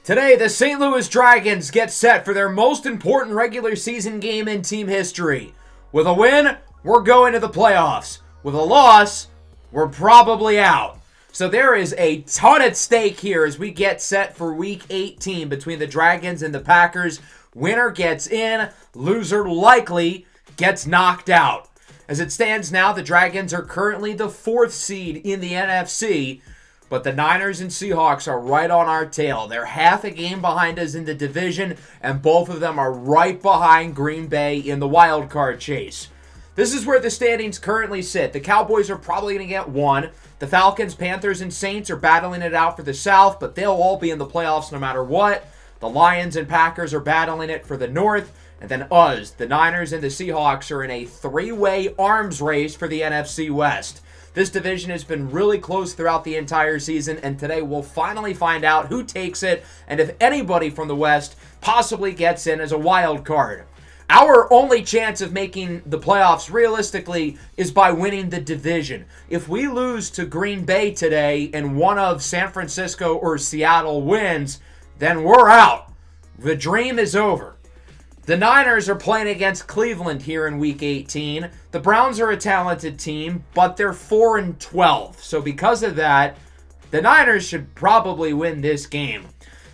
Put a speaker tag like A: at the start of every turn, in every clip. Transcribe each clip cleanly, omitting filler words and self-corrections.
A: Today, the St. Louis Dragons get set for their most important regular season game in team history. With a win, we're going to the playoffs. With a loss, we're probably out. So there is a ton at stake here as we get set for Week 18 between the Dragons and the Packers. Winner gets in, loser likely gets knocked out. As it stands now, the Dragons are currently the 4th seed in the NFC, but the Niners and Seahawks are right on our tail. They're half a game behind us in the division, and both of them are right behind Green Bay in the wild card chase. This is where the standings currently sit. The Cowboys are probably going to get one. The Falcons, Panthers, and Saints are battling it out for the South, but they'll all be in the playoffs no matter what. The Lions and Packers are battling it for the North. And then us, the Niners and the Seahawks, are in a three-way arms race for the NFC West. This division has been really close throughout the entire season, and today we'll finally find out who takes it and if anybody from the West possibly gets in as a wild card. Our only chance of making the playoffs realistically is by winning the division. If we lose to Green Bay today and one of San Francisco or Seattle wins, then we're out. The dream is over. The Niners are playing against Cleveland here in Week 18. The Browns are a talented team, but they're 4-12. So because of that, the Niners should probably win this game.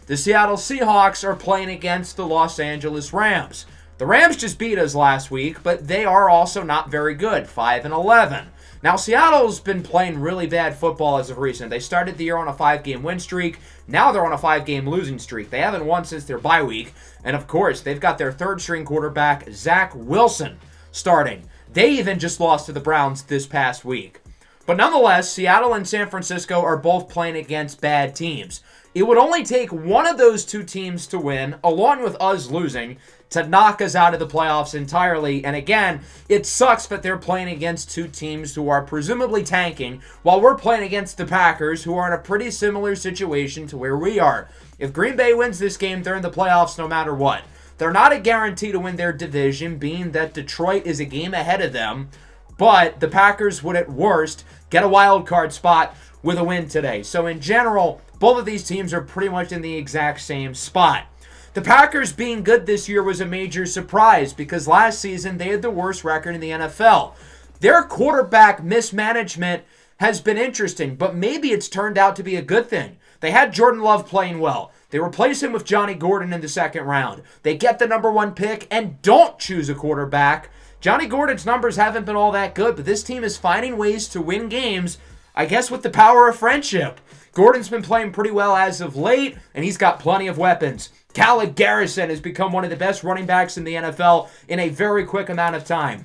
A: The Seattle Seahawks are playing against the Los Angeles Rams. The Rams just beat us last week, but they are also not very good, 5-11. Now, Seattle's been playing really bad football as of recent. They started the year on a 5-game win streak. Now they're on a 5-game losing streak. They haven't won since their bye week. And, of course, they've got their third-string quarterback, Zach Wilson, starting. They even just lost to the Browns this past week. But nonetheless, Seattle and San Francisco are both playing against bad teams. It would only take one of those two teams to win, along with us losing, to knock us out of the playoffs entirely. And again, it sucks that they're playing against two teams who are presumably tanking, while we're playing against the Packers, who are in a pretty similar situation to where we are. If Green Bay wins this game, they're in the playoffs no matter what. They're not a guarantee to win their division, being that Detroit is a game ahead of them, but the Packers would at worst get a wild card spot with a win today. So in general, both of these teams are pretty much in the exact same spot. The Packers being good this year was a major surprise because last season they had the worst record in the NFL. Their quarterback mismanagement has been interesting, but maybe it's turned out to be a good thing. They had Jordan Love playing well. They replace him with Johnny Gordon in the second round. They get the number 1 pick and don't choose a quarterback. Johnny Gordon's numbers haven't been all that good, but this team is finding ways to win games, I guess with the power of friendship. Gordon's been playing pretty well as of late, and he's got plenty of weapons. Khaled Garrison has become one of the best running backs in the NFL in a very quick amount of time.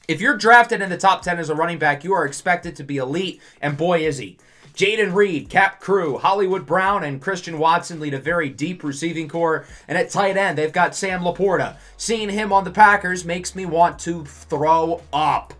A: If you're drafted in the top 10 as a running back, you are expected to be elite, and boy is he. Jaden Reed, Cap Crew, Hollywood Brown, and Christian Watson lead a very deep receiving core. And at tight end, they've got Sam Laporta. Seeing him on the Packers makes me want to throw up.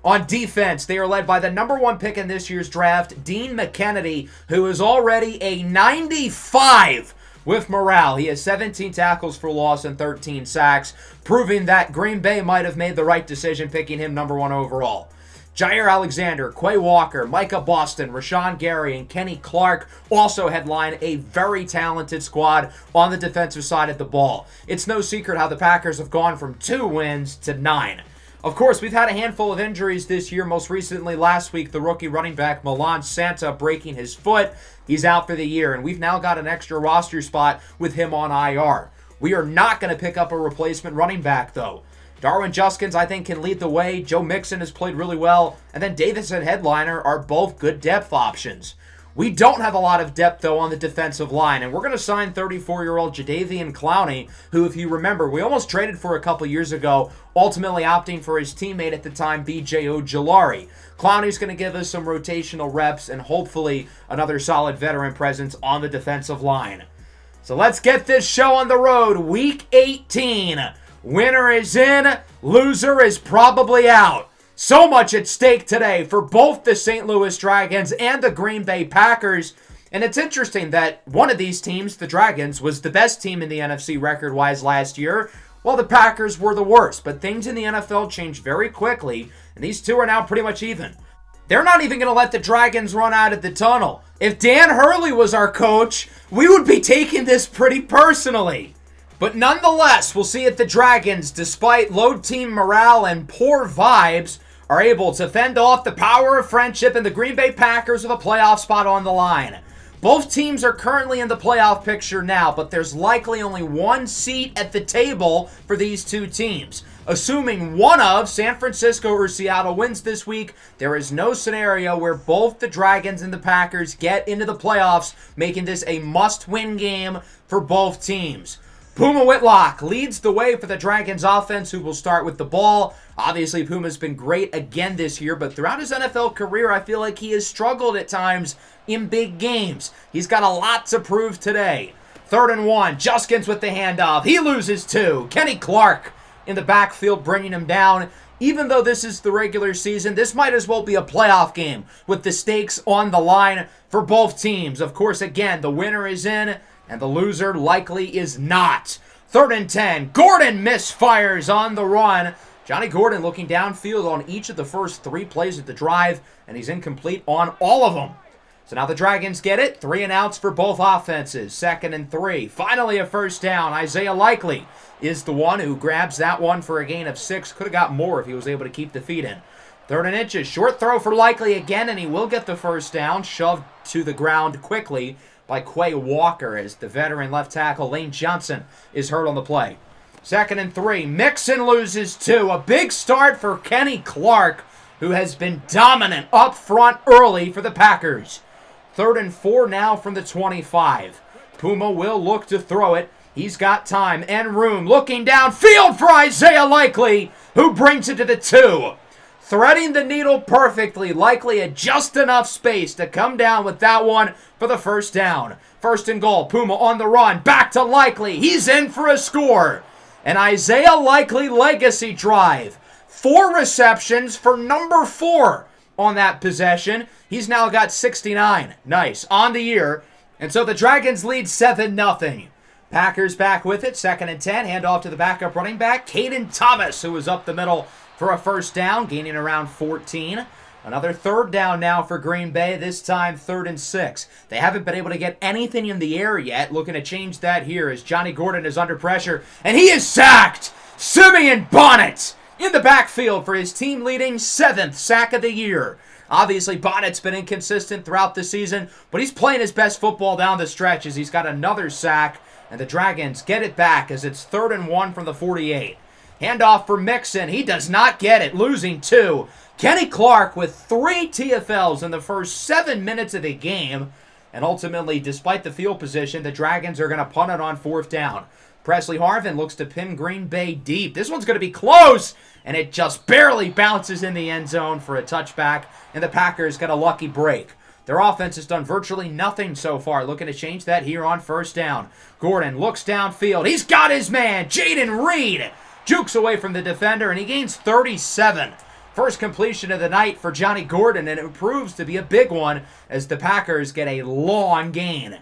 A: On defense, they are led by the number 1 pick in this year's draft, Dean McKennedy, who is already a 95 with morale. He has 17 tackles for loss and 13 sacks, proving that Green Bay might have made the right decision picking him number 1 overall. Jair Alexander, Quay Walker, Micah Boston, Rashawn Gary, and Kenny Clark also headline a very talented squad on the defensive side of the ball. It's no secret how the Packers have gone from 2 wins to 9. Of course, we've had a handful of injuries this year. Most recently, last week, the rookie running back Milan Santa breaking his foot. He's out for the year, and we've now got an extra roster spot with him on IR. We are not going to pick up a replacement running back, though. Darwin Juskins, I think, can lead the way. Joe Mixon has played really well. And then Davis and Headliner are both good depth options. We don't have a lot of depth, though, on the defensive line. And we're going to sign 34-year-old Jadeveon Clowney, who, if you remember, we almost traded for a couple years ago, ultimately opting for his teammate at the time, B.J. Ojulari. Clowney's going to give us some rotational reps and hopefully another solid veteran presence on the defensive line. So let's get this show on the road. Week 18. Winner is in, loser is probably out. So much at stake today for both the St. Louis Dragons and the Green Bay Packers. And it's interesting that one of these teams, the Dragons, was the best team in the NFC record-wise last year, while the Packers were the worst. But things in the NFL change very quickly, and these two are now pretty much even. They're not even going to let the Dragons run out of the tunnel. If Dan Hurley was our coach, we would be taking this pretty personally. But nonetheless, we'll see if the Dragons, despite low team morale and poor vibes, are able to fend off the power of friendship and the Green Bay Packers with a playoff spot on the line. Both teams are currently in the playoff picture now, but there's likely only one seat at the table for these two teams. Assuming one of San Francisco or Seattle wins this week, there is no scenario where both the Dragons and the Packers get into the playoffs, making this a must-win game for both teams. Puma Whitlock leads the way for the Dragons offense, who will start with the ball. Obviously, Puma's been great again this year, but throughout his NFL career, I feel like he has struggled at times in big games. He's got a lot to prove today. 3rd and 1, Juskins with the handoff. He loses 2. Kenny Clark in the backfield bringing him down. Even though this is the regular season, this might as well be a playoff game with the stakes on the line for both teams. Of course, again, the winner is in, and the loser likely is not. 3rd and 10. Gordon misfires on the run. Johnny Gordon looking downfield on each of the first 3 plays of the drive, and he's incomplete on all of them. So now the Dragons get it. 3 and outs for both offenses. 2nd and 3. Finally a first down. Isaiah Likely is the one who grabs that one for a gain of 6. Could have got more if he was able to keep the feet in. 3rd and inches. Short throw for Likely again, and he will get the first down. Shoved to the ground quickly by Quay Walker as the veteran left tackle Lane Johnson is hurt on the play. 2nd and 3. Mixon loses 2. A big start for Kenny Clark, who has been dominant up front early for the Packers. 3rd and 4 now from the 25. Puma will look to throw it. He's got time and room. Looking downfield for Isaiah Likely, who brings it to the 2. Threading the needle perfectly. Likely had just enough space to come down with that one for the first down. 1st and goal. Puma on the run. Back to Likely. He's in for a score. An Isaiah Likely legacy drive. 4 receptions for number 4 on that possession. He's now got 69. Nice. On the year. And so the Dragons lead 7-0. Packers back with it. 2nd and 10. Handoff to the backup running back, Caden Thomas, who was up the middle for a first down, gaining around 14. Another 3rd down now for Green Bay, this time 3rd and 6. They haven't been able to get anything in the air yet. Looking to change that here as Johnny Gordon is under pressure, and he is sacked! Simeon Bonnet in the backfield for his team-leading 7th sack of the year. Obviously, Bonnet's been inconsistent throughout the season, but he's playing his best football down the stretch as he's got another sack, and the Dragons get it back as it's 3rd and 1 from the 48. Handoff for Mixon. He does not get it, losing 2. Kenny Clark with 3 TFLs in the first 7 minutes of the game. And ultimately, despite the field position, the Dragons are going to punt it on 4th down. Presley Harvin looks to pin Green Bay deep. This one's going to be close, and it just barely bounces in the end zone for a touchback, and the Packers get a lucky break. Their offense has done virtually nothing so far. Looking to change that here on 1st down. Gordon looks downfield. He's got his man, Jaden Reed. Jukes away from the defender, and he gains 37. First completion of the night for Johnny Gordon, and it proves to be a big one as the Packers get a long gain.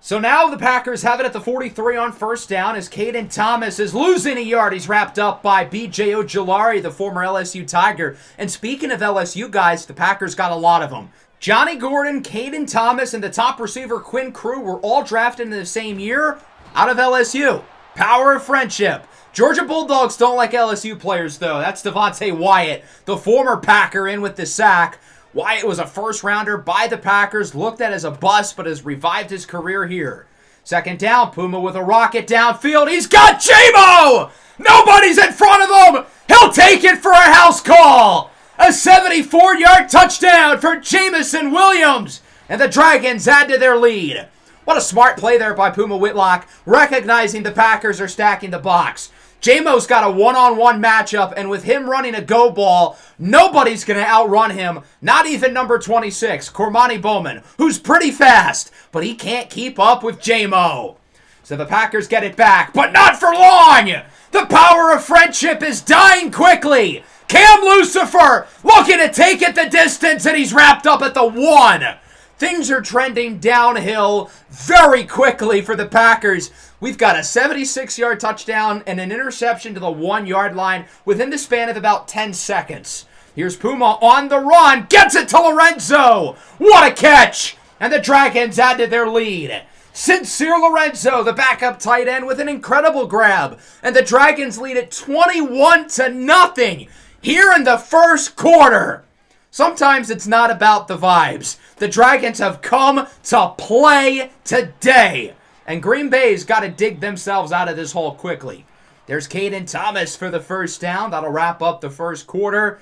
A: So now the Packers have it at the 43 on 1st down as Caden Thomas is losing a yard. He's wrapped up by B.J. Ojulari, the former LSU Tiger. And speaking of LSU guys, the Packers got a lot of them. Johnny Gordon, Caden Thomas, and the top receiver Quinn Crew were all drafted in the same year out of LSU. Power of friendship. Georgia Bulldogs don't like LSU players, though. That's Devontae Wyatt, the former Packer, in with the sack. Wyatt was a first-rounder by the Packers, looked at as a bust, but has revived his career here. 2nd down, Puma with a rocket downfield. He's got J-Mo! Nobody's in front of him! He'll take it for a house call! A 74-yard touchdown for Jamison Williams! And the Dragons add to their lead. What a smart play there by Puma Whitlock, recognizing the Packers are stacking the box. J-Mo's got a one-on-one matchup, and with him running a go ball, nobody's going to outrun him, not even number 26, Cormani Bowman, who's pretty fast, but he can't keep up with J-Mo. So the Packers get it back, but not for long! The power of friendship is dying quickly! Cam Lucifer looking to take it the distance, and he's wrapped up at the 1. Things are trending downhill very quickly for the Packers. We've got a 76-yard touchdown and an interception to the 1-yard line within the span of about 10 seconds. Here's Puma on the run. Gets it to Lorenzo. What a catch! And the Dragons added their lead. Sincere Lorenzo, the backup tight end, with an incredible grab. And the Dragons lead it 21-0 here in the first quarter. Sometimes it's not about the vibes. The Dragons have come to play today. And Green Bay's got to dig themselves out of this hole quickly. There's Caden Thomas for the first down. That'll wrap up the first quarter.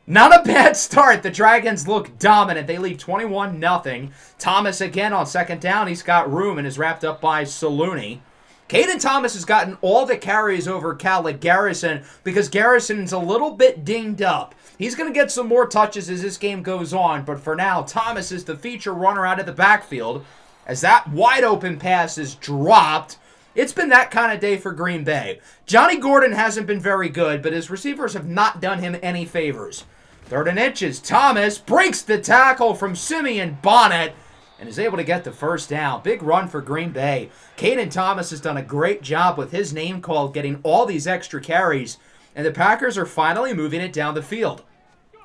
A: Not a bad start. The Dragons look dominant. They lead 21-0. Thomas again on second down. He's got room and is wrapped up by Saluni. Caden Thomas has gotten all the carries over Khaled Garrison because Garrison's a little bit dinged up. He's going to get some more touches as this game goes on, but for now, Thomas is the feature runner out of the backfield. As that wide open pass is dropped, it's been that kind of day for Green Bay. Johnny Gordon hasn't been very good, but his receivers have not done him any favors. 3rd and inches, Thomas breaks the tackle from Simeon Bonnet and is able to get the first down. Big run for Green Bay. Caden Thomas has done a great job with his name call, getting all these extra carries, and the Packers are finally moving it down the field.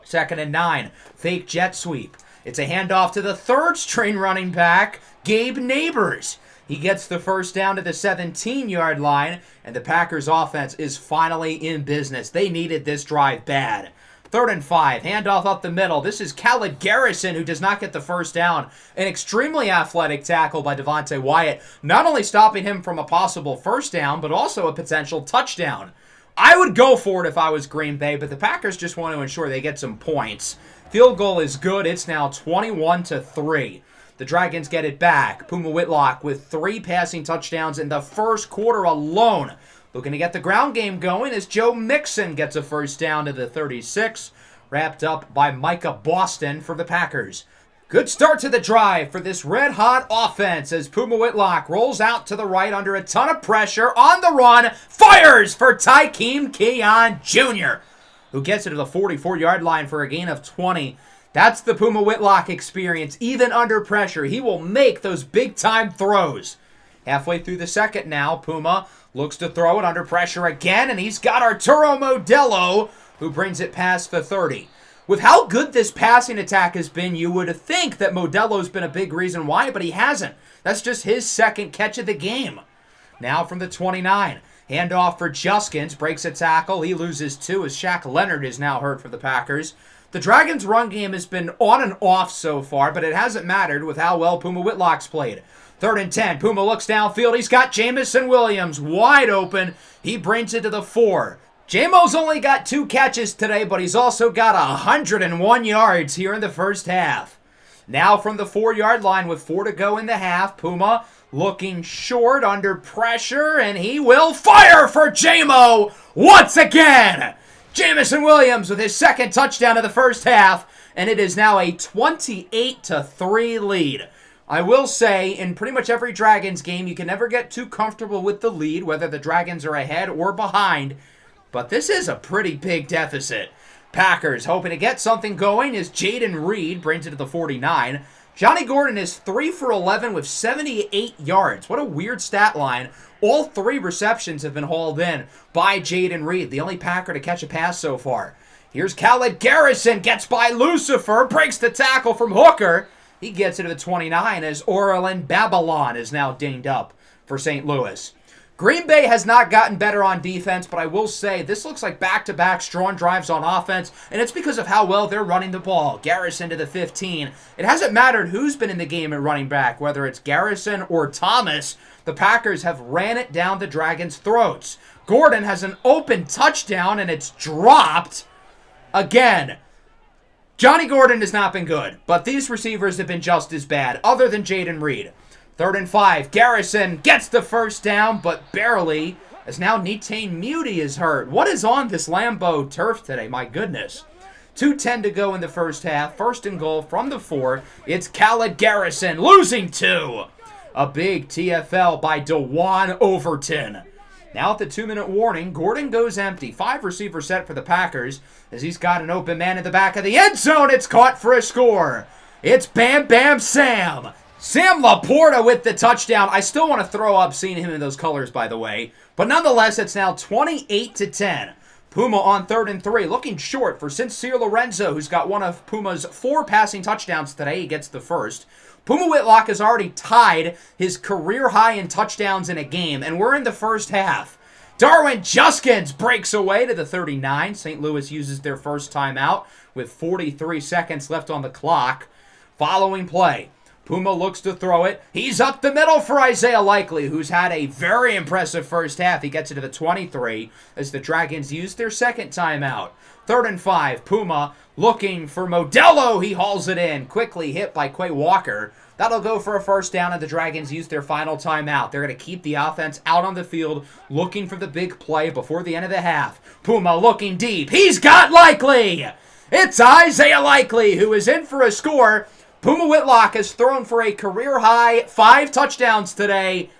A: 2nd and 9, fake jet sweep. It's a handoff to the 3rd-string running back, Gabe Neighbors. He gets the first down to the 17-yard line, and the Packers' offense is finally in business. They needed this drive bad. 3rd and 5, handoff up the middle. This is Khaled Garrison, who does not get the first down. An extremely athletic tackle by Devontae Wyatt, not only stopping him from a possible first down, but also a potential touchdown. I would go for it if I was Green Bay, but the Packers just want to ensure they get some points. Field goal is good. It's now 21-3. The Dragons get it back. Puma Whitlock with 3 passing touchdowns in the first quarter alone. Looking to get the ground game going as Joe Mixon gets a first down to the 36, wrapped up by Micah Boston for the Packers. Good start to the drive for this red-hot offense as Puma Whitlock rolls out to the right under a ton of pressure on the run, fires for Tykeem Keon Jr., who gets it to the 44-yard line for a gain of 20. That's the Puma Whitlock experience. Even under pressure, he will make those big-time throws. Halfway through the second now, Puma looks to throw it under pressure again, and he's got Arturo Modelo, who brings it past the 30. With how good this passing attack has been, you would think that Modelo's been a big reason why, but he hasn't. That's just his second catch of the game. Now from the 29. Handoff for Juskins, breaks a tackle. He loses 2 as Shaq Leonard is now hurt for the Packers. The Dragons' run game has been on and off so far, but it hasn't mattered with how well Puma Whitlock's played. 3rd and 10. Puma looks downfield. He's got Jamison Williams wide open. He brings it to the 4. J-Mo's only got 2 catches today, but he's also got 101 yards here in the first half. Now from the 4-yard line with 4 to go in the half, Puma looking short under pressure, and he will fire for J-Mo once again. Jamison Williams with his second touchdown of the first half, and it is now a 28-3 lead. I will say, in pretty much every Dragons game, you can never get too comfortable with the lead, whether the Dragons are ahead or behind. But this is a pretty big deficit. Packers hoping to get something going as Jaden Reed brings it to the 49. Johnny Gordon is 3 for 11 with 78 yards. What a weird stat line. All 3 receptions have been hauled in by Jaden Reed, the only Packer to catch a pass so far. Here's Khaled Garrison, gets by Lucifer, breaks the tackle from Hooker. He gets it to the 29 as Orlin Babylon is now dinged up for St. Louis. Green Bay has not gotten better on defense, but I will say this looks like back-to-back strong drives on offense, and it's because of how well they're running the ball. Garrison to the 15. It hasn't mattered who's been in the game at running back, whether it's Garrison or Thomas. The Packers have ran it down the Dragons' throats. Gordon has an open touchdown, and it's dropped again. Johnny Gordon has not been good, but these receivers have been just as bad, other than Jaden Reed. 3rd and 5. Garrison gets the first down, but barely, as now Netane Muti is hurt. What is on this Lambeau turf today? My goodness. 2:10 to go in the first half. 1st and goal from the 4. It's Khaled Garrison losing 2. A big TFL by DeJuan Overton. Now at the 2-minute warning, Gordon goes empty. 5 receivers set for the Packers as he's got an open man in the back of the end zone. It's caught for a score. It's Bam Bam Sam. Sam Laporta with the touchdown. I still want to throw up seeing him in those colors, by the way. But nonetheless, it's now 28-10. Puma on 3rd and 3, looking short for Sincere Lorenzo, who's got one of Puma's 4 passing touchdowns today. He gets the first. Puma Whitlock has already tied his career high in touchdowns in a game, and we're in the first half. Darwin Juskins breaks away to the 39. St. Louis uses their first timeout with 43 seconds left on the clock. Following play, Puma looks to throw it. He's up the middle for Isaiah Likely, who's had a very impressive first half. He gets it to the 23 as the Dragons use their second timeout. 3rd and 5, Puma looking for Modelo. He hauls it in, quickly hit by Quay Walker. That'll go for a first down, and the Dragons use their final timeout. They're going to keep the offense out on the field, looking for the big play before the end of the half. Puma looking deep. He's got Likely! It's Isaiah Likely, who is in for a score. Puma Whitlock has thrown for a career-high 5 touchdowns today,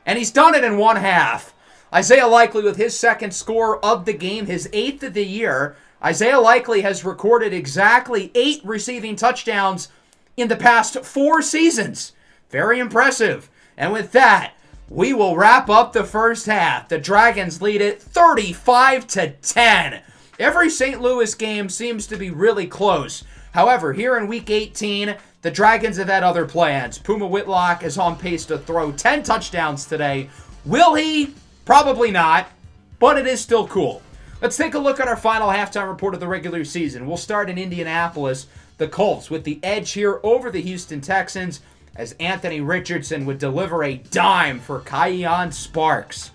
A: and he's done it in one half. Isaiah Likely with his second score of the game, his 8th of the year. Isaiah Likely has recorded exactly 8 receiving touchdowns in the past 4 seasons. Very impressive. And with that, we will wrap up the first half. The Dragons lead it 35-10. Every St. Louis game seems to be really close. However, here in Week 18, the Dragons have had other plans. Puma Whitlock is on pace to throw 10 touchdowns today. Will he? Probably not, but it is still cool. Let's take a look at our final halftime report of the regular season. We'll start in Indianapolis. The Colts with the edge here over the Houston Texans as Anthony Richardson would deliver a dime for Kyon Sparks.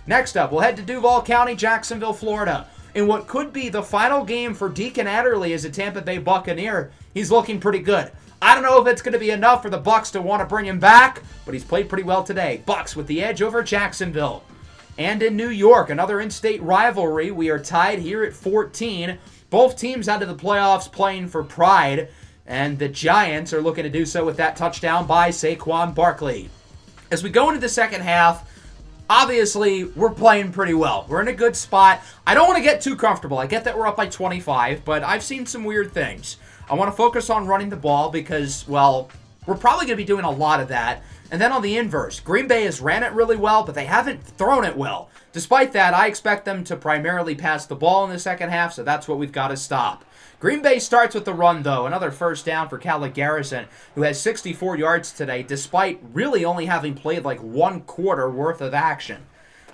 A: Next up, we'll head to Duval County, Jacksonville, Florida. In what could be the final game for Deacon Adderley as a Tampa Bay Buccaneer, he's looking pretty good. I don't know if it's going to be enough for the Bucs to want to bring him back, but he's played pretty well today. Bucs with the edge over Jacksonville. And in New York, another in-state rivalry. We are tied here at 14. Both teams out of the playoffs playing for pride, and the Giants are looking to do so with that touchdown by Saquon Barkley. As we go into the second half, obviously, we're playing pretty well. We're in a good spot. I don't want to get too comfortable. I get that we're up by 25, but I've seen some weird things. I want to focus on running the ball because, well, we're probably going to be doing a lot of that. And then on the inverse, Green Bay has ran it really well, but they haven't thrown it well. Despite that, I expect them to primarily pass the ball in the second half, so that's what we've got to stop. Green Bay starts with the run, though. Another first down for Callum Garrison, who has 64 yards today, despite really only having played like 1 quarter worth of action.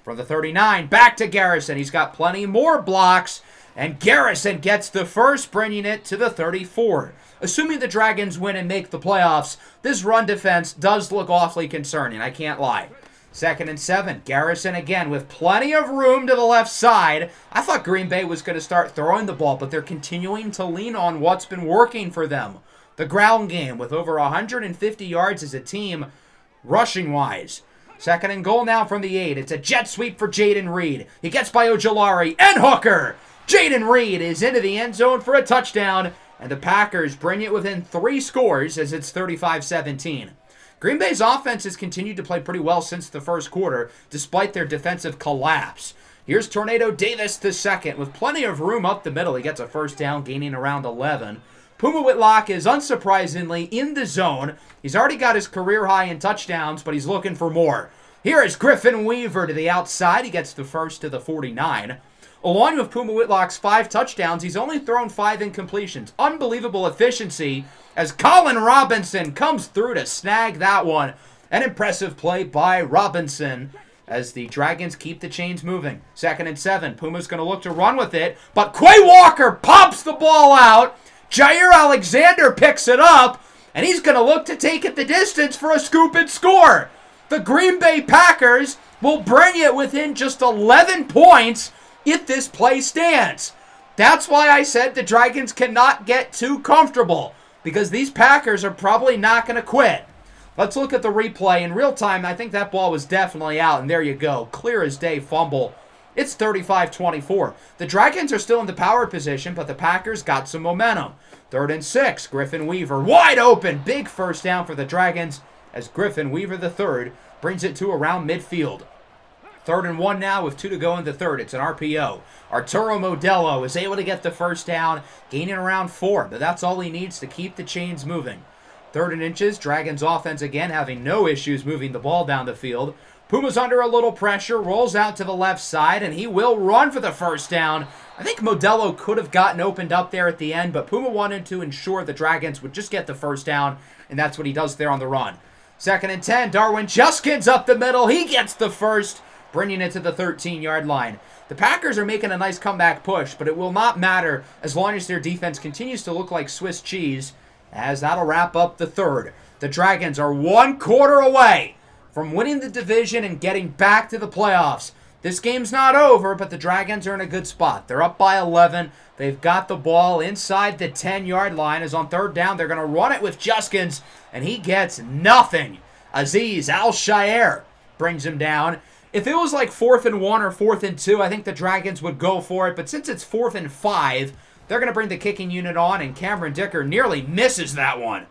A: From the 39, back to Garrison. He's got plenty more blocks, and Garrison gets the first, bringing it to the 34. Assuming the Dragons win and make the playoffs, this run defense does look awfully concerning, I can't lie. 2nd and 7, Garrison again with plenty of room to the left side. I thought Green Bay was going to start throwing the ball, but they're continuing to lean on what's been working for them. The ground game with over 150 yards as a team, rushing-wise. 2nd and goal now from the 8. It's a jet sweep for Jaden Reed. He gets by Ojulari and Hooker. Jaden Reed is into the end zone for a touchdown, and the Packers bring it within 3 scores as it's 35-17. Green Bay's offense has continued to play pretty well since the first quarter, despite their defensive collapse. Here's Tornado Davis II with plenty of room up the middle. He gets a first down, gaining around 11. Puma Whitlock is unsurprisingly in the zone. He's already got his career high in touchdowns, but he's looking for more. Here is Griffin Weaver to the outside. He gets the first to the 49. Along with Puma Whitlock's 5 touchdowns, he's only thrown 5 incompletions. Unbelievable efficiency as Colin Robinson comes through to snag that one. An impressive play by Robinson as the Dragons keep the chains moving. 2nd and 7. Puma's going to look to run with it, but Quay Walker pops the ball out. Jair Alexander picks it up, and he's going to look to take it the distance for a scoop and score. The Green Bay Packers will bring it within just 11 points if this play stands. That's why I said the Dragons cannot get too comfortable, because these Packers are probably not going to quit. Let's look at the replay. In real time, I think that ball was definitely out, and there you go. Clear as day fumble. It's 35-24. The Dragons are still in the power position, but the Packers got some momentum. 3rd and 6, Griffin Weaver wide open. Big first down for the Dragons as Griffin Weaver III brings it to around midfield. 3rd and 1 now with 2 to go in the 3rd. It's an RPO. Arturo Modelo is able to get the first down, gaining around 4, but that's all he needs to keep the chains moving. 3rd and inches, Dragons offense again having no issues moving the ball down the field. Puma's under a little pressure, rolls out to the left side, and he will run for the first down. I think Modelo could have gotten opened up there at the end, but Puma wanted to ensure the Dragons would just get the first down, and that's what he does there on the run. 2nd and 10, Darwin Juskins up the middle. He gets the first, bringing it to the 13-yard line. The Packers are making a nice comeback push, but it will not matter as long as their defense continues to look like Swiss cheese, as that'll wrap up the third. The Dragons are 1 quarter away from winning the division and getting back to the playoffs. This game's not over, but the Dragons are in a good spot. They're up by 11. They've got the ball inside the 10-yard line. As on 3rd down, they're going to run it with Juskins, and he gets nothing. Aziz Al-Shaair brings him down. If it was like 4th and 1 or 4th and 2, I think the Dragons would go for it. But since it's 4th and 5, they're going to bring the kicking unit on, and Cameron Dicker nearly misses that one.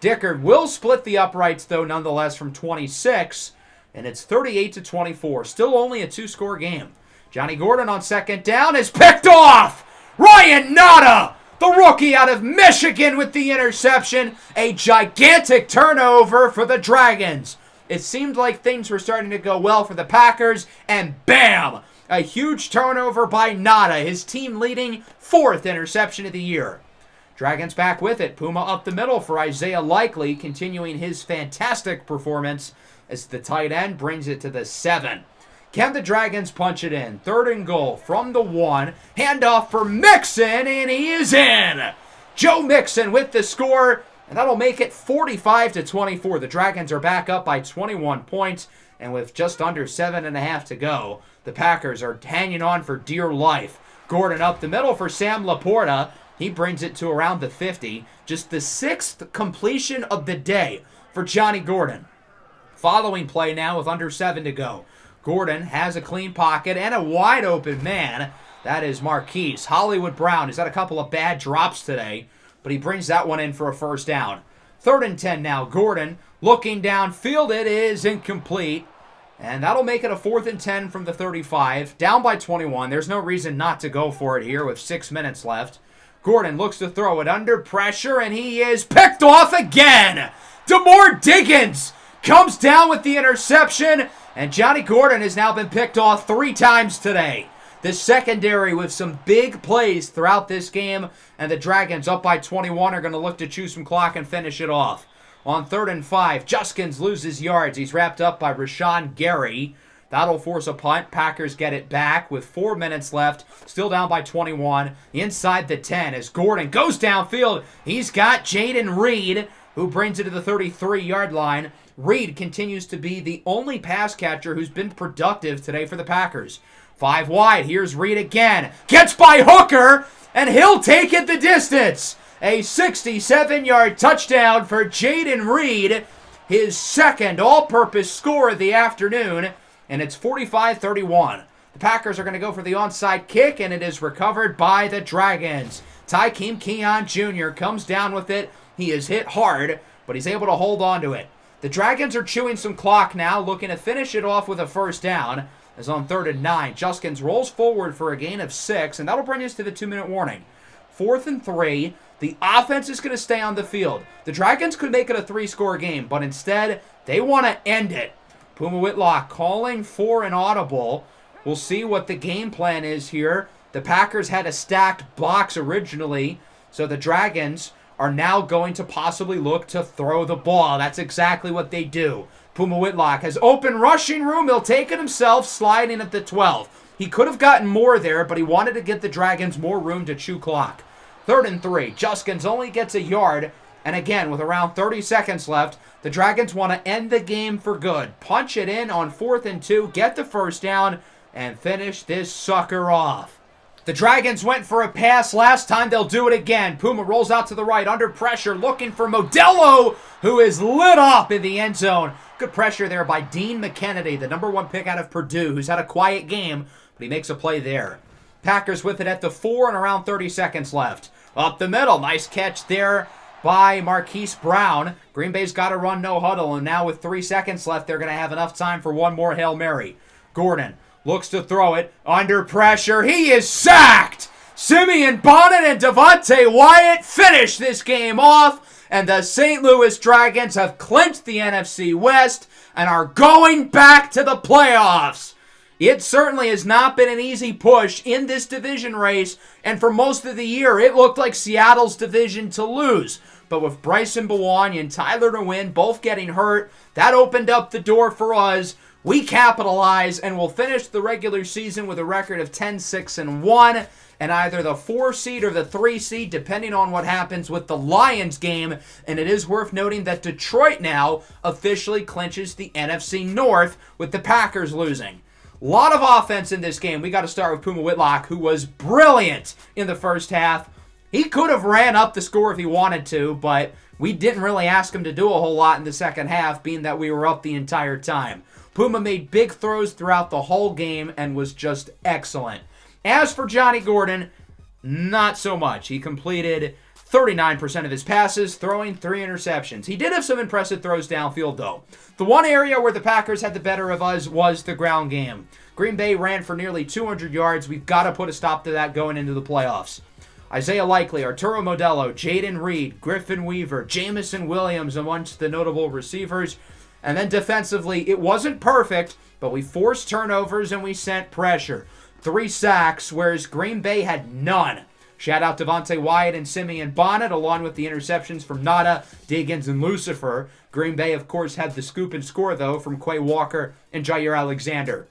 A: Dicker will split the uprights, though, nonetheless, from 26, and it's 38-24. Still only a 2-score game. Johnny Gordon on 2nd down is picked off! Ryan Nada, the rookie out of Michigan, with the interception. A gigantic turnover for the Dragons. It seemed like things were starting to go well for the Packers, and bam! A huge turnover by Nada, his team leading 4th interception of the year. Dragons back with it. Puma up the middle for Isaiah Likely, continuing his fantastic performance as the tight end brings it to the 7. Can the Dragons punch it in? 3rd and goal from the 1. Handoff for Mixon, and he is in! Joe Mixon with the score, and that'll make it 45-24. The Dragons are back up by 21 points, and with just under 7.5 to go, the Packers are hanging on for dear life. Gordon up the middle for Sam Laporta. He brings it to around the 50. Just the 6th completion of the day for Johnny Gordon. Following play now with under 7 to go. Gordon has a clean pocket and a wide open man. That is Marquise Hollywood Brown. He's had a couple of bad drops today, but he brings that one in for a first down. 3rd and 10 now. Gordon looking downfield. It is incomplete. And that'll make it a 4th and 10 from the 35. Down by 21. There's no reason not to go for it here with 6 minutes left. Gordon looks to throw it under pressure, and he is picked off again. DeMore Diggins comes down with the interception, and Johnny Gordon has now been picked off 3 times today. The secondary with some big plays throughout this game, and the Dragons up by 21 are going to look to chew some clock and finish it off. On 3rd and 5, Juskins loses yards. He's wrapped up by Rashawn Gary. That'll force a punt. Packers get it back with 4 minutes left. Still down by 21. Inside the 10 as Gordon goes downfield. He's got Jaden Reed, who brings it to the 33-yard line. Reed continues to be the only pass catcher who's been productive today for the Packers. 5 wide. Here's Reed again. Gets by Hooker, and he'll take it the distance. A 67-yard touchdown for Jaden Reed. His 2nd all-purpose score of the afternoon. And it's 45-31. The Packers are going to go for the onside kick, and it is recovered by the Dragons. Tykeem Keon Jr. comes down with it. He is hit hard, but he's able to hold on to it. The Dragons are chewing some clock now, looking to finish it off with a first down. As on 3rd and 9, Juskins rolls forward for a gain of 6, and that'll bring us to the 2-minute warning. 4th and 3. The offense is going to stay on the field. The Dragons could make it a 3-score game, but instead, they want to end it. Puma Whitlock calling for an audible. We'll see what the game plan is here. The Packers had a stacked box originally, so the Dragons are now going to possibly look to throw the ball. That's exactly what they do. Puma Whitlock has open rushing room. He'll take it himself, sliding at the 12. He could have gotten more there, but he wanted to get the Dragons more room to chew clock. 3rd and 3. Juskins only gets a yard. And again, with around 30 seconds left, the Dragons want to end the game for good. Punch it in on 4th and 2, get the first down, and finish this sucker off. The Dragons went for a pass last time. They'll do it again. Puma rolls out to the right, under pressure, looking for Modelo, who is lit up in the end zone. Good pressure there by Dean McKennedy, the number 1 pick out of Purdue, who's had a quiet game, but he makes a play there. Packers with it at the 4 and around 30 seconds left. Up the middle, nice catch there by Marquise Brown. Green Bay's got to run no huddle, and now with 3 seconds left, they're going to have enough time for one more Hail Mary. Gordon looks to throw it, under pressure. He is sacked! Simeon Bonnet and Devontae Wyatt finish this game off, and the St. Louis Dragons have clinched the NFC West and are going back to the playoffs. It certainly has not been an easy push in this division race, and for most of the year, it looked like Seattle's division to lose. But with Bryson Bawanya and Tyler DeWin both getting hurt, that opened up the door for us. We capitalize, and we'll finish the regular season with a record of 10-6-1, and either the 4 seed or the 3 seed, depending on what happens with the Lions game. And it is worth noting that Detroit now officially clinches the NFC North with the Packers losing. A lot of offense in this game. We got to start with Puma Whitlock, who was brilliant in the first half. He could have ran up the score if he wanted to, but we didn't really ask him to do a whole lot in the second half, being that we were up the entire time. Puma made big throws throughout the whole game and was just excellent. As for Johnny Gordon, not so much. He completed 39% of his passes, throwing 3 interceptions. He did have some impressive throws downfield, though. The one area where the Packers had the better of us was the ground game. Green Bay ran for nearly 200 yards. We've got to put a stop to that going into the playoffs. Isaiah Likely, Arturo Modelo, Jaden Reed, Griffin Weaver, Jamison Williams amongst the notable receivers. And then defensively, it wasn't perfect, but we forced turnovers and we sent pressure. 3 sacks, whereas Green Bay had none. Shout out to Devontae Wyatt and Simeon Bonnet, along with the interceptions from Nada, Diggins, and Lucifer. Green Bay, of course, had the scoop and score, though, from Quay Walker and Jair Alexander.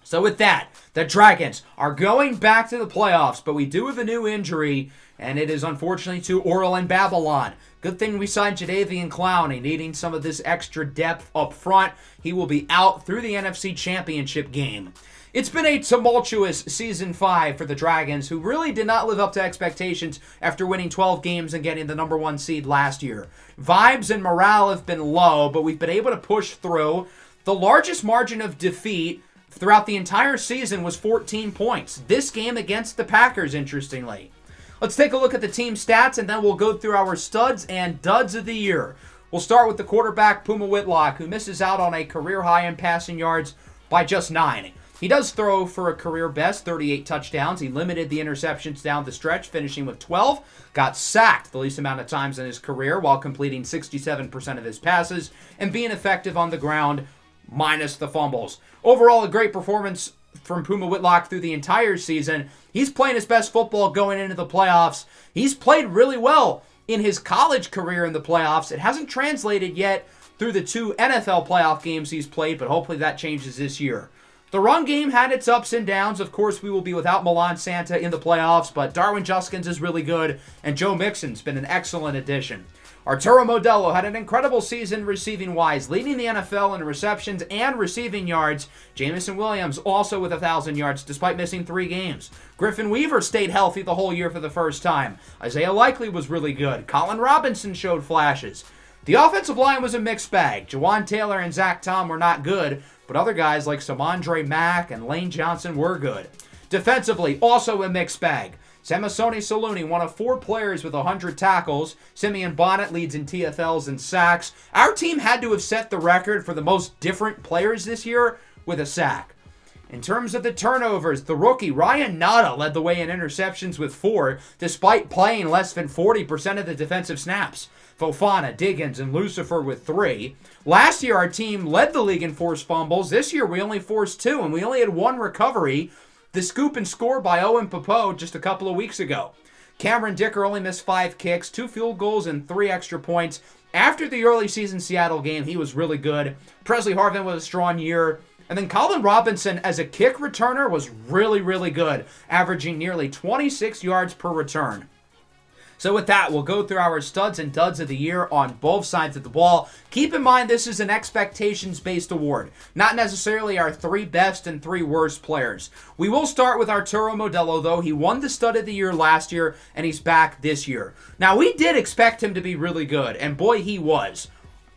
A: So with that, the Dragons are going back to the playoffs, but we do have a new injury, and it is unfortunately to Oral and Babylon. Good thing we signed Jadeveon Clowney, needing some of this extra depth up front. He will be out through the NFC Championship game. It's been a tumultuous Season 5 for the Dragons, who really did not live up to expectations after winning 12 games and getting the number 1 seed last year. Vibes and morale have been low, but we've been able to push through. The largest margin of defeat throughout the entire season was 14 points. This game against the Packers, interestingly. Let's take a look at the team stats, and then we'll go through our studs and duds of the year. We'll start with the quarterback, Puma Whitlock, who misses out on a career high in passing yards by just 9. He does throw for a career best 38 touchdowns. He limited the interceptions down the stretch, finishing with 12. Got sacked the least amount of times in his career while completing 67% of his passes and being effective on the ground, minus the fumbles. Overall, a great performance from Puma Whitlock through the entire season. He's playing his best football going into the playoffs. He's played really well in his college career in the playoffs. It hasn't translated yet through the 2 NFL playoff games he's played, but hopefully that changes this year. The run game had its ups and downs. Of course, we will be without Milan Santa in the playoffs, but Darwin Juskins is really good, and Joe Mixon's been an excellent addition. Arturo Modelo had an incredible season receiving-wise, leading the NFL in receptions and receiving yards. Jamison Williams also with 1,000 yards despite missing 3 games. Griffin Weaver stayed healthy the whole year for the first time. Isaiah Likely was really good. Colin Robinson showed flashes. The offensive line was a mixed bag. Jawan Taylor and Zach Tom were not good, but other guys like Samandre Mack and Lane Johnson were good. Defensively, also a mixed bag. Samasoni Saluni, one of 4 players with 100 tackles. Simeon Bonnet leads in TFLs and sacks. Our team had to have set the record for the most different players this year with a sack. In terms of the turnovers, the rookie Ryan Nada led the way in interceptions with 4, despite playing less than 40% of the defensive snaps. Fofana, Diggins, and Lucifer with 3. Last year, our team led the league in forced fumbles. This year, we only forced 2, and we only had 1 recovery. The scoop and score by Owen Popo just a couple of weeks ago. Cameron Dicker only missed 5 kicks, 2 field goals, and 3 extra points. After the early season Seattle game, he was really good. Presley Harvin with a strong year. And then Colin Robinson as a kick returner was really, really good, averaging nearly 26 yards per return. So with that, we'll go through our studs and duds of the year on both sides of the ball. Keep in mind this is an expectations-based award, not necessarily our 3 best and 3 worst players. We will start with Arturo Modelo, though. He won the stud of the year last year, and he's back this year. Now, we did expect him to be really good, and boy, he was.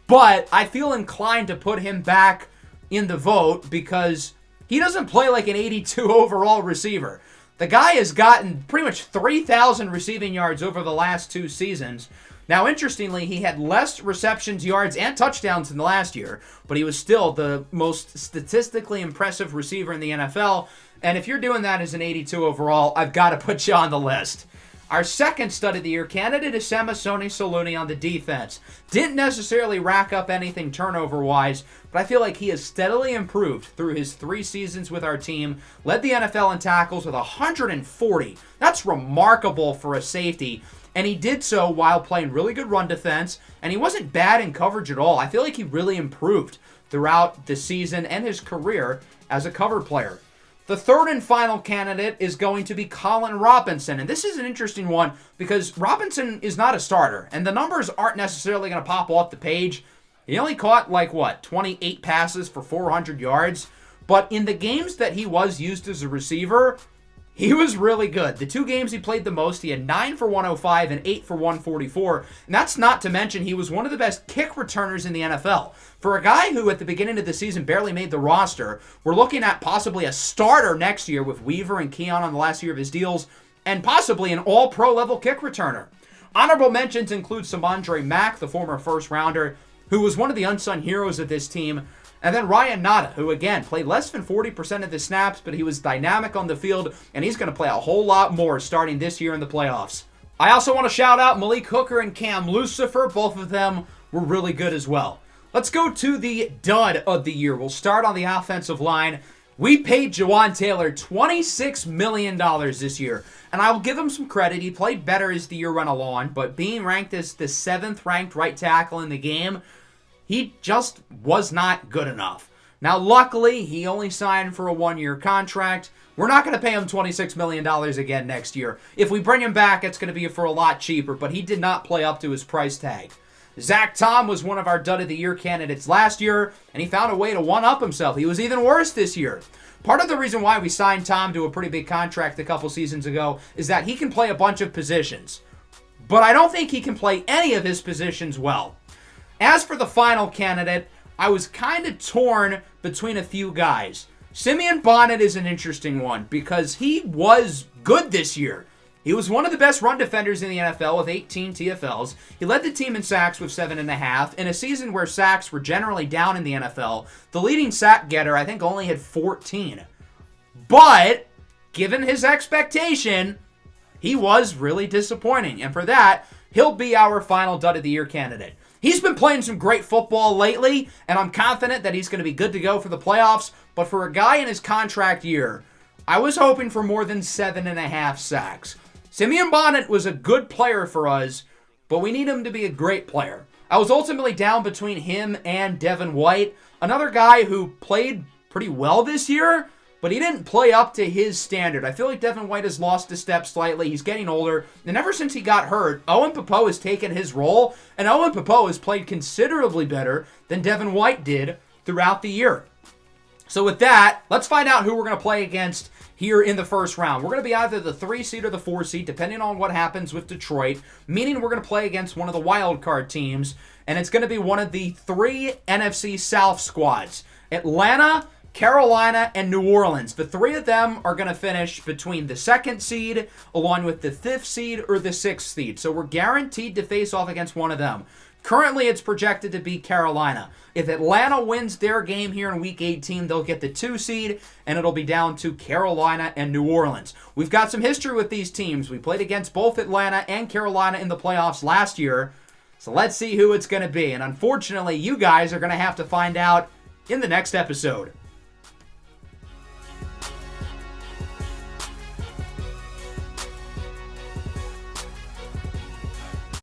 A: But I feel inclined to put him back in the vote because he doesn't play like an 82 overall receiver. The guy has gotten pretty much 3,000 receiving yards over the last 2 seasons. Now, interestingly, he had less receptions, yards, and touchdowns than last year, but he was still the most statistically impressive receiver in the NFL. And if you're doing that as an 82 overall, I've got to put you on the list. Our second stud of the year candidate is Samasoni Saluni on the defense. Didn't necessarily rack up anything turnover-wise, but I feel like he has steadily improved through his 3 seasons with our team. Led the NFL in tackles with 140. That's remarkable for a safety. And he did so while playing really good run defense, and he wasn't bad in coverage at all. I feel like he really improved throughout the season and his career as a cover player. The third and final candidate is going to be Colin Robinson, and this is an interesting one because Robinson is not a starter, and the numbers aren't necessarily going to pop off the page. He only caught, 28 passes for 400 yards, but in the games that he was used as a receiver, he was really good. The 2 games he played the most, he had 9 for 105 and 8 for 144. And that's not to mention he was one of the best kick returners in the NFL. For a guy who at the beginning of the season barely made the roster, we're looking at possibly a starter next year with Weaver and Keon on the last year of his deals, and possibly an all-pro level kick returner. Honorable mentions include Samandre Mack, the former first-rounder, who was one of the unsung heroes of this team. And then Ryan Nada, who again played less than 40% of the snaps, but he was dynamic on the field, and he's going to play a whole lot more starting this year in the playoffs. I also want to shout out Malik Hooker and Cam Lucifer. Both of them were really good as well. Let's go to the dud of the year. We'll start on the offensive line. We paid Jawan Taylor $26 million this year, and I will give him some credit. He played better as the year went along, but being ranked as the 7th ranked right tackle in the game, he just was not good enough. Now, luckily, he only signed for a 1-year contract. We're not going to pay him $26 million again next year. If we bring him back, it's going to be for a lot cheaper, but he did not play up to his price tag. Zach Tom was one of our dud of the year candidates last year, and he found a way to one-up himself. He was even worse this year. Part of the reason why we signed Tom to a pretty big contract a couple seasons ago is that he can play a bunch of positions, but I don't think he can play any of his positions well. As for the final candidate, I was kind of torn between a few guys. Simeon Bonnet is an interesting one because he was good this year. He was one of the best run defenders in the NFL with 18 TFLs. He led the team in sacks with 7.5. In a season where sacks were generally down in the NFL, the leading sack getter, I think, only had 14. But, given his expectation, he was really disappointing. And for that, he'll be our final dud of the year candidate. He's been playing some great football lately, and I'm confident that he's going to be good to go for the playoffs. But for a guy in his contract year, I was hoping for more than 7.5 sacks. Simeon Bonnet was a good player for us, but we need him to be a great player. I was ultimately down between him and Devin White, another guy who played pretty well this year, but he didn't play up to his standard. I feel like Devin White has lost a step slightly. He's getting older, and ever since he got hurt, Owen Popo has taken his role, and Owen Popo has played considerably better than Devin White did throughout the year. So with that, let's find out who we're going to play against here in the first round. We're going to be either the 3 seed or the 4 seed, depending on what happens with Detroit, meaning we're going to play against one of the wild card teams, and it's going to be one of the 3 NFC South squads: Atlanta, Carolina, and New Orleans. The 3 of them are going to finish between the 2nd seed along with the 5th seed or the 6th seed. So we're guaranteed to face off against one of them. Currently, it's projected to be Carolina. If Atlanta wins their game here in Week 18, they'll get the 2 seed, and it'll be down to Carolina and New Orleans. We've got some history with these teams. We played against both Atlanta and Carolina in the playoffs last year, so let's see who it's going to be. And unfortunately, you guys are going to have to find out in the next episode.